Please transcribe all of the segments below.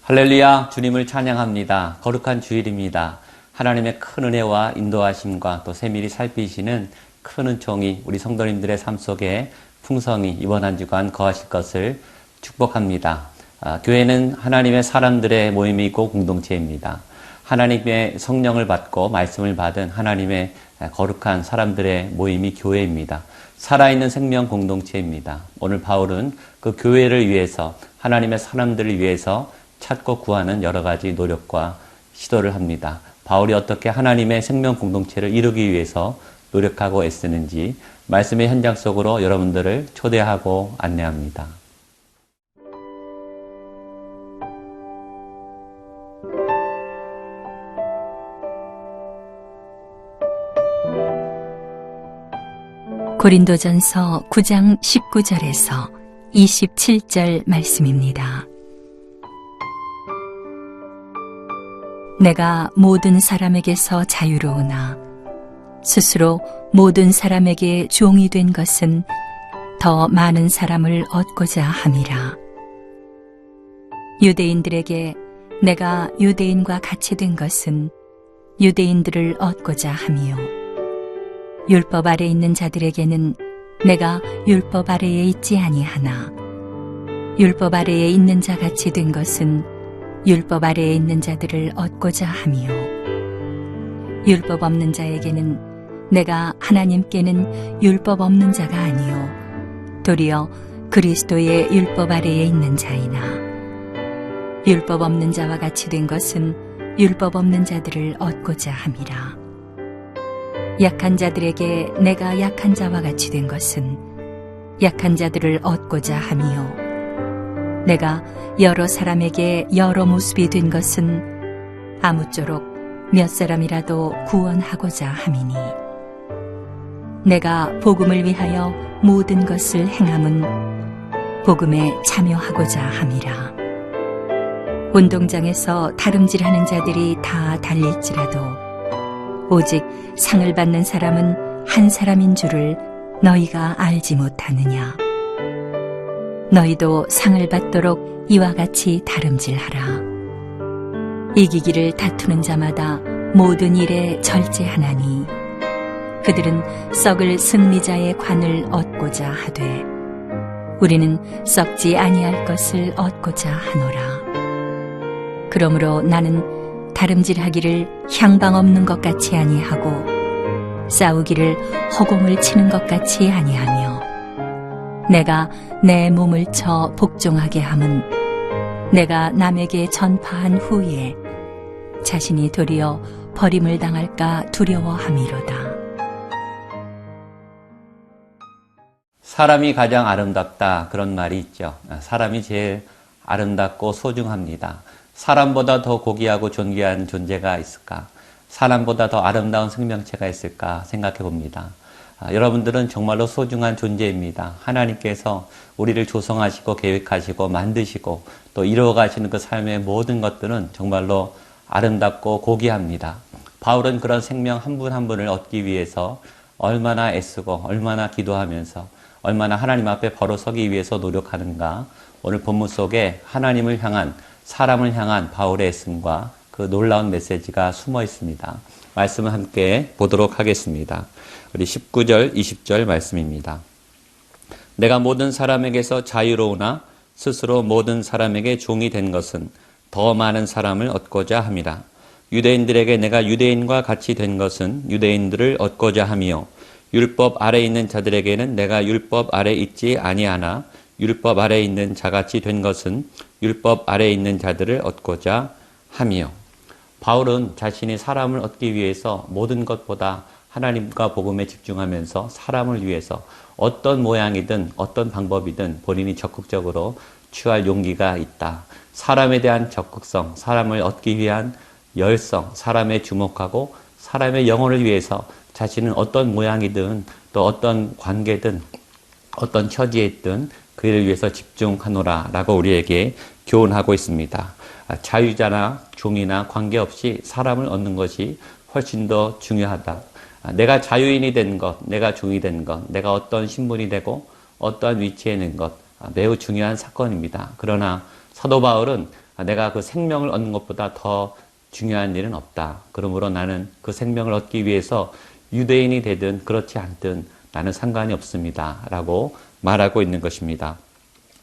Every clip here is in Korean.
할렐루야, 주님을 찬양합니다. 거룩한 주일입니다. 하나님의 큰 은혜와 인도하심과 또 세밀히 살피시는 큰 은총이 우리 성도님들의 삶 속에 풍성히 이번 한 주간 거하실 것을 축복합니다. 교회는 하나님의 사람들의 모임이고 공동체입니다. 하나님의 성령을 받고 말씀을 받은 하나님의 거룩한 사람들의 모임이 교회입니다. 살아있는 생명 공동체입니다. 오늘 바울은 그 교회를 위해서, 하나님의 사람들을 위해서 찾고 구하는 여러 가지 노력과 시도를 합니다. 바울이 어떻게 하나님의 생명 공동체를 이루기 위해서 노력하고 애쓰는지 말씀의 현장 속으로 여러분들을 초대하고 안내합니다. 고린도전서 9장 19절에서 27절 말씀입니다. 내가 모든 사람에게서 자유로우나 스스로 모든 사람에게 종이 된 것은 더 많은 사람을 얻고자 함이라. 유대인들에게 내가 유대인과 같이 된 것은 유대인들을 얻고자 함이요. 율법 아래 있는 자들에게는 내가 율법 아래에 있지 아니하나 율법 아래에 있는 자 같이 된 것은 율법 아래에 있는 자들을 얻고자 함이요. 율법 없는 자에게는 내가 하나님께는 율법 없는 자가 아니요 도리어 그리스도의 율법 아래에 있는 자이나 율법 없는 자와 같이 된 것은 율법 없는 자들을 얻고자 함이라. 약한 자들에게 내가 약한 자와 같이 된 것은 약한 자들을 얻고자 함이요 내가 여러 사람에게 여러 모습이 된 것은 아무쪼록 몇 사람이라도 구원하고자 함이니 내가 복음을 위하여 모든 것을 행함은 복음에 참여하고자 함이라. 운동장에서 다름질하는 자들이 다 달릴지라도 오직 상을 받는 사람은 한 사람인 줄을 너희가 알지 못하느냐. 너희도 상을 받도록 이와 같이 다름질하라. 이기기를 다투는 자마다 모든 일에 절제하나니 그들은 썩을 승리자의 관을 얻고자 하되 우리는 썩지 아니할 것을 얻고자 하노라. 그러므로 나는 다름질하기를 향방 없는 것 같이 아니하고 싸우기를 허공을 치는 것 같이 아니하며 내가 내 몸을 쳐 복종하게 함은 내가 남에게 전파한 후에 자신이 도리어 버림을 당할까 두려워함이로다. 사람이 가장 아름답다, 그런 말이 있죠. 사람이 제일 아름답고 소중합니다. 사람보다 더 고귀하고 존귀한 존재가 있을까? 사람보다 더 아름다운 생명체가 있을까 생각해 봅니다. 여러분들은 정말로 소중한 존재입니다. 하나님께서 우리를 조성하시고 계획하시고 만드시고 또 이루어가시는 그 삶의 모든 것들은 정말로 아름답고 고귀합니다. 바울은 그런 생명 한 분 한 분을 얻기 위해서 얼마나 애쓰고 얼마나 기도하면서 얼마나 하나님 앞에 바로 서기 위해서 노력하는가. 오늘 본문 속에 하나님을 향한, 사람을 향한 바울의 애씀과 그 놀라운 메시지가 숨어 있습니다. 말씀을 함께 보도록 하겠습니다. 우리 19절, 20절 말씀입니다. 내가 모든 사람에게서 자유로우나 스스로 모든 사람에게 종이 된 것은 더 많은 사람을 얻고자 함이라. 유대인들에게 내가 유대인과 같이 된 것은 유대인들을 얻고자 함이요. 율법 아래 있는 자들에게는 내가 율법 아래 있지 아니하나 율법 아래 있는 자같이 된 것은 율법 아래 있는 자들을 얻고자 함이요. 바울은 자신이 사람을 얻기 위해서 모든 것보다 하나님과 복음에 집중하면서 사람을 위해서 어떤 모양이든 어떤 방법이든 본인이 적극적으로 취할 용기가 있다. 사람에 대한 적극성, 사람을 얻기 위한 열성, 사람에 주목하고 사람의 영혼을 위해서 자신은 어떤 모양이든 또 어떤 관계든 어떤 처지에 있든 그를 위해서 집중하노라 라고 우리에게 교훈하고 있습니다. 자유자나 종이나 관계없이 사람을 얻는 것이 훨씬 더 중요하다. 내가 자유인이 된 것, 내가 종이 된 것, 내가 어떤 신분이 되고 어떠한 위치에 있는 것 매우 중요한 사건입니다. 그러나 사도 바울은 내가 그 생명을 얻는 것보다 더 중요한 일은 없다. 그러므로 나는 그 생명을 얻기 위해서 유대인이 되든 그렇지 않든 나는 상관이 없습니다. 라고 말하고 있는 것입니다.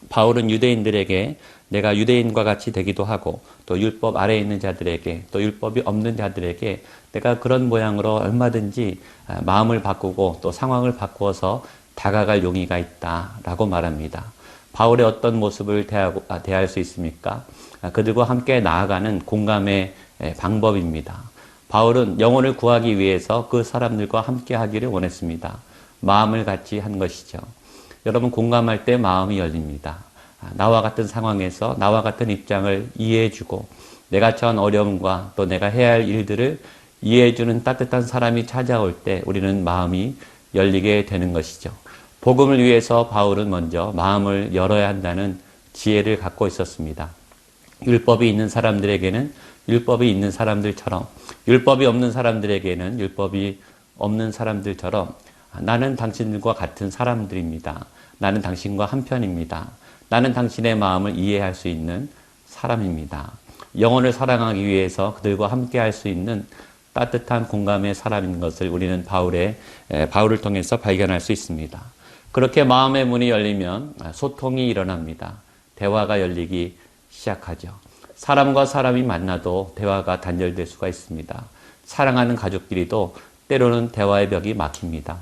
바울은 유대인들에게 내가 유대인과 같이 되기도 하고 또 율법 아래에 있는 자들에게 또 율법이 없는 자들에게 내가 그런 모양으로 얼마든지 마음을 바꾸고 또 상황을 바꾸어서 다가갈 용의가 있다라고 말합니다. 바울의 어떤 모습을 대할 수 있습니까? 그들과 함께 나아가는 공감의 방법입니다. 바울은 영혼을 구하기 위해서 그 사람들과 함께 하기를 원했습니다. 마음을 같이 한 것이죠. 여러분 공감할 때 마음이 열립니다. 나와 같은 상황에서 나와 같은 입장을 이해해주고 내가 처한 어려움과 또 내가 해야 할 일들을 이해해주는 따뜻한 사람이 찾아올 때 우리는 마음이 열리게 되는 것이죠. 복음을 위해서 바울은 먼저 마음을 열어야 한다는 지혜를 갖고 있었습니다. 율법이 있는 사람들에게는 율법이 있는 사람들처럼 율법이 없는 사람들에게는 율법이 없는 사람들처럼 나는 당신들과 같은 사람들입니다. 나는 당신과 한편입니다. 나는 당신의 마음을 이해할 수 있는 사람입니다. 영혼을 사랑하기 위해서 그들과 함께 할 수 있는 따뜻한 공감의 사람인 것을 우리는 바울을 통해서 발견할 수 있습니다. 그렇게 마음의 문이 열리면 소통이 일어납니다. 대화가 열리기 시작하죠. 사람과 사람이 만나도 대화가 단절될 수가 있습니다. 사랑하는 가족끼리도 때로는 대화의 벽이 막힙니다.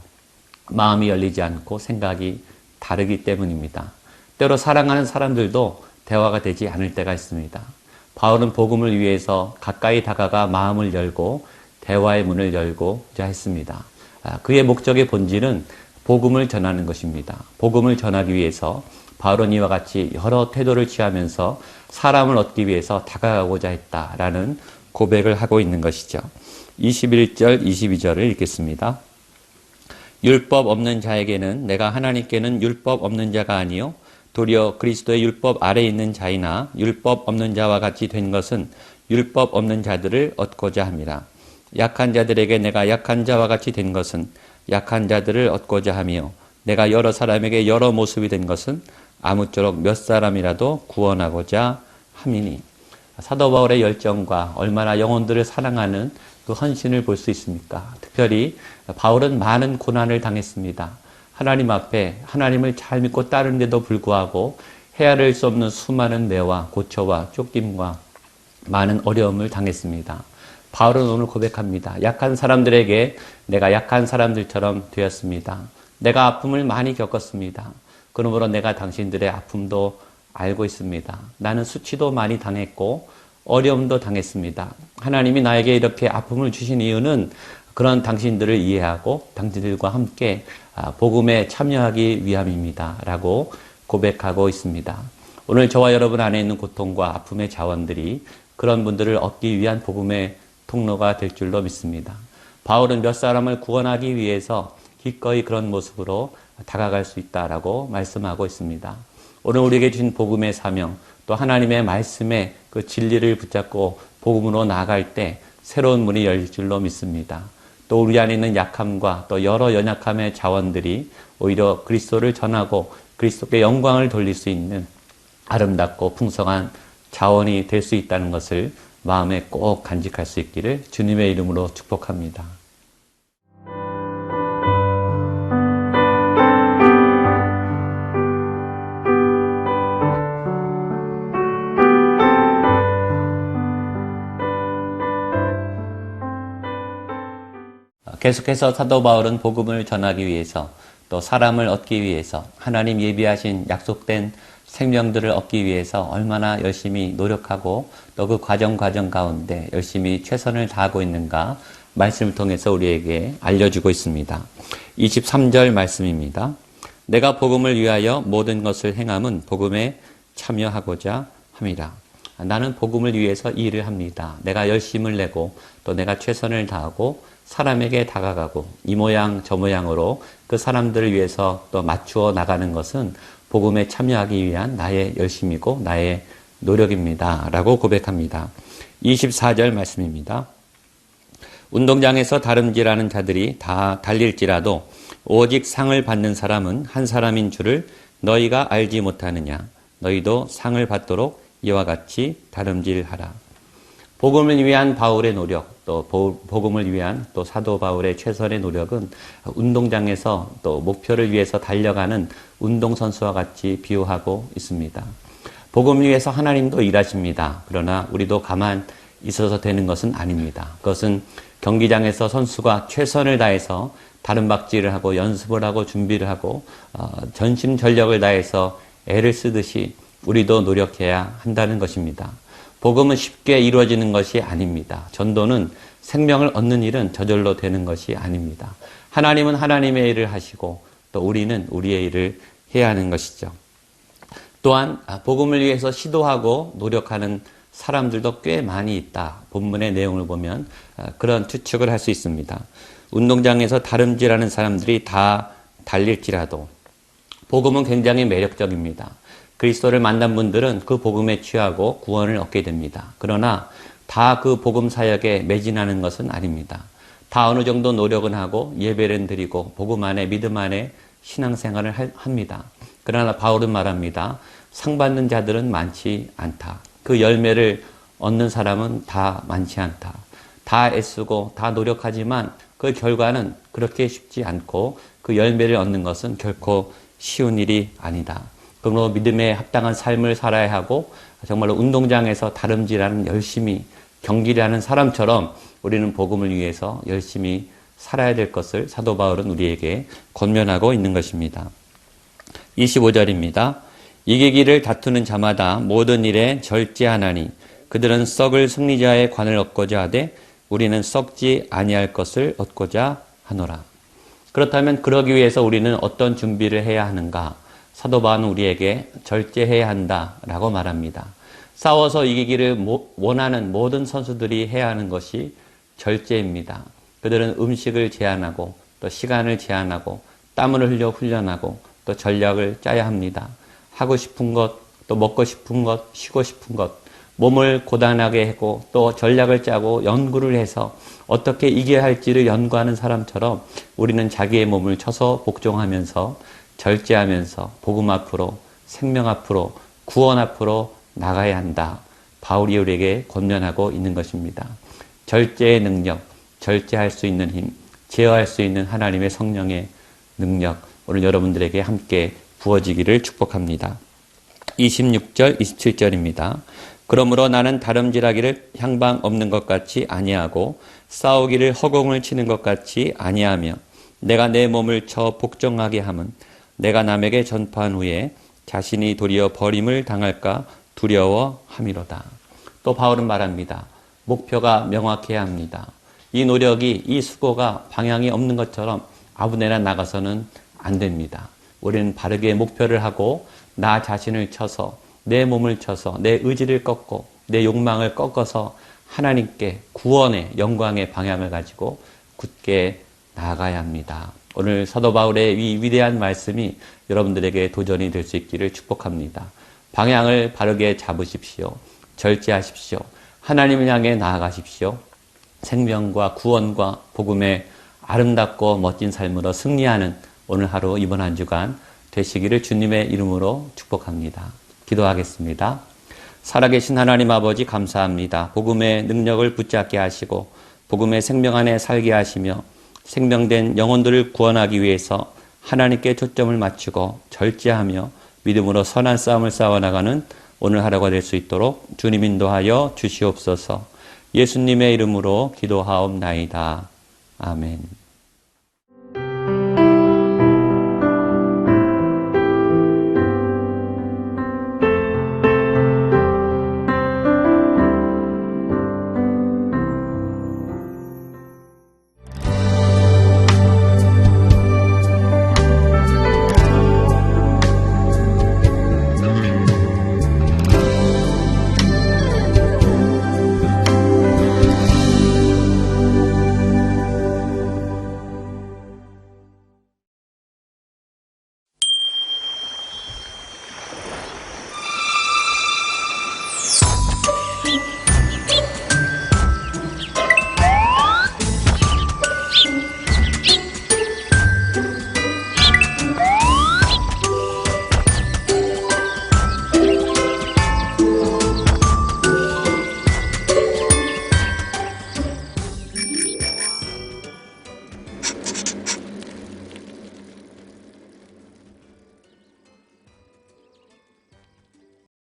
마음이 열리지 않고 생각이 다르기 때문입니다. 때로 사랑하는 사람들도 대화가 되지 않을 때가 있습니다. 바울은 복음을 위해서 가까이 다가가 마음을 열고 대화의 문을 열고자 했습니다. 그의 목적의 본질은 복음을 전하는 것입니다. 복음을 전하기 위해서 바울은 이와 같이 여러 태도를 취하면서 사람을 얻기 위해서 다가가고자 했다라는 고백을 하고 있는 것이죠. 21절, 22절을 읽겠습니다. 율법 없는 자에게는 내가 하나님께는 율법 없는 자가 아니요 도리어 그리스도의 율법 아래에 있는 자이나 율법 없는 자와 같이 된 것은 율법 없는 자들을 얻고자 함이라. 약한 자들에게 내가 약한 자와 같이 된 것은 약한 자들을 얻고자 하며 내가 여러 사람에게 여러 모습이 된 것은 아무쪼록 몇 사람이라도 구원하고자 함이니. 사도 바울의 열정과 얼마나 영혼들을 사랑하는 그 헌신을 볼 수 있습니까? 특별히 바울은 많은 고난을 당했습니다. 하나님 앞에 하나님을 잘 믿고 따르는데도 불구하고 헤아릴 수 없는 수많은 매와 고초와 쫓김과 많은 어려움을 당했습니다. 바울은 오늘 고백합니다. 약한 사람들에게 내가 약한 사람들처럼 되었습니다. 내가 아픔을 많이 겪었습니다. 그러므로 내가 당신들의 아픔도 알고 있습니다. 나는 수치도 많이 당했고 어려움도 당했습니다. 하나님이 나에게 이렇게 아픔을 주신 이유는 그런 당신들을 이해하고 당신들과 함께 복음에 참여하기 위함입니다. 라고 고백하고 있습니다. 오늘 저와 여러분 안에 있는 고통과 아픔의 자원들이 그런 분들을 얻기 위한 복음의 통로가 될 줄로 믿습니다. 바울은 몇 사람을 구원하기 위해서 기꺼이 그런 모습으로 다가갈 수 있다라고 말씀하고 있습니다. 오늘 우리에게 주신 복음의 사명, 또 하나님의 말씀에 그 진리를 붙잡고 복음으로 나아갈 때 새로운 문이 열릴 줄로 믿습니다. 또 우리 안에 있는 약함과 또 여러 연약함의 자원들이 오히려 그리스도를 전하고 그리스도께 영광을 돌릴 수 있는 아름답고 풍성한 자원이 될 수 있다는 것을 마음에 꼭 간직할 수 있기를 주님의 이름으로 축복합니다. 계속해서 사도 바울은 복음을 전하기 위해서 또 사람을 얻기 위해서 하나님 예비하신 약속된 생명들을 얻기 위해서 얼마나 열심히 노력하고 또 그 과정 가운데 열심히 최선을 다하고 있는가 말씀을 통해서 우리에게 알려주고 있습니다. 23절 말씀입니다. 내가 복음을 위하여 모든 것을 행함은 복음의 참여하고자 합니다. 나는 복음을 위해서 이 일을 합니다. 내가 열심을 내고 또 내가 최선을 다하고 사람에게 다가가고 이 모양 저 모양으로 그 사람들을 위해서 또 맞추어 나가는 것은 복음에 참여하기 위한 나의 열심이고 나의 노력입니다. 라고 고백합니다. 24절 말씀입니다. 운동장에서 다름질하는 자들이 다 달릴지라도 오직 상을 받는 사람은 한 사람인 줄을 너희가 알지 못하느냐. 너희도 상을 받도록 이와 같이 다름질하라. 복음을 위한 바울의 노력, 또 복음을 위한 또 사도 바울의 최선의 노력은 운동장에서 또 목표를 위해서 달려가는 운동선수와 같이 비유하고 있습니다. 복음을 위해서 하나님도 일하십니다. 그러나 우리도 가만 있어서 되는 것은 아닙니다. 그것은 경기장에서 선수가 최선을 다해서 다름박질을 하고 연습을 하고 준비를 하고 전심전력을 다해서 애를 쓰듯이 우리도 노력해야 한다는 것입니다. 복음은 쉽게 이루어지는 것이 아닙니다. 전도는 생명을 얻는 일은 저절로 되는 것이 아닙니다. 하나님은 하나님의 일을 하시고 또 우리는 우리의 일을 해야 하는 것이죠. 또한 복음을 위해서 시도하고 노력하는 사람들도 꽤 많이 있다. 본문의 내용을 보면 그런 추측을 할 수 있습니다. 운동장에서 다름질하는 사람들이 다 달릴지라도 복음은 굉장히 매력적입니다. 그리스도를 만난 분들은 그 복음에 취하고 구원을 얻게 됩니다. 그러나 다 그 복음 사역에 매진하는 것은 아닙니다. 다 어느 정도 노력은 하고 예배를 드리고 복음 안에 믿음 안에 신앙생활을 합니다. 그러나 바울은 말합니다. 상 받는 자들은 많지 않다. 그 열매를 얻는 사람은 다 많지 않다. 다 애쓰고 다 노력하지만 그 결과는 그렇게 쉽지 않고 그 열매를 얻는 것은 결코 쉬운 일이 아니다. 그러므로 믿음에 합당한 삶을 살아야 하고 정말로 운동장에서 다름질하는 열심히 경기를 하는 사람처럼 우리는 복음을 위해서 열심히 살아야 될 것을 사도 바울은 우리에게 권면하고 있는 것입니다. 25절입니다. 이기기를 다투는 자마다 모든 일에 절제하나니 그들은 썩을 승리자의 관을 얻고자 하되 우리는 썩지 아니할 것을 얻고자 하노라. 그렇다면 그러기 위해서 우리는 어떤 준비를 해야 하는가? 사도 바울은 우리에게 절제해야 한다라고 말합니다. 싸워서 이기기를 원하는 모든 선수들이 해야 하는 것이 절제입니다. 그들은 음식을 제한하고 또 시간을 제한하고 땀을 흘려 훈련하고 또 전략을 짜야 합니다. 하고 싶은 것, 또 먹고 싶은 것, 쉬고 싶은 것, 몸을 고단하게 하고 또 전략을 짜고 연구를 해서 어떻게 이겨야 할지를 연구하는 사람처럼 우리는 자기의 몸을 쳐서 복종하면서 절제하면서 복음 앞으로, 생명 앞으로, 구원 앞으로 나가야 한다. 바울이 우리에게 권면하고 있는 것입니다. 절제의 능력, 절제할 수 있는 힘, 제어할 수 있는 하나님의 성령의 능력, 오늘 여러분들에게 함께 부어지기를 축복합니다. 26절, 27절입니다. 그러므로 나는 다름질하기를 향방 없는 것 같이 아니하고 싸우기를 허공을 치는 것 같이 아니하며 내가 내 몸을 쳐 복종하게 함은 내가 남에게 전파한 후에 자신이 도리어 버림을 당할까 두려워함이로다. 또 바울은 말합니다. 목표가 명확해야 합니다. 이 노력이, 이 수고가 방향이 없는 것처럼 아무데나 나가서는 안 됩니다. 우리는 바르게 목표를 하고 나 자신을 쳐서 내 몸을 쳐서 내 의지를 꺾고 내 욕망을 꺾어서 하나님께 구원의 영광의 방향을 가지고 굳게 나아가야 합니다. 오늘 사도 바울의 이 위대한 말씀이 여러분들에게 도전이 될 수 있기를 축복합니다. 방향을 바르게 잡으십시오. 절제하십시오. 하나님을 향해 나아가십시오. 생명과 구원과 복음의 아름답고 멋진 삶으로 승리하는 오늘 하루 이번 한 주간 되시기를 주님의 이름으로 축복합니다. 기도하겠습니다. 살아계신 하나님 아버지 감사합니다. 복음의 능력을 붙잡게 하시고 복음의 생명 안에 살게 하시며 생명된 영혼들을 구원하기 위해서 하나님께 초점을 맞추고 절제하며 믿음으로 선한 싸움을 싸워나가는 오늘 하루가 될 수 있도록 주님 인도하여 주시옵소서. 예수님의 이름으로 기도하옵나이다. 아멘.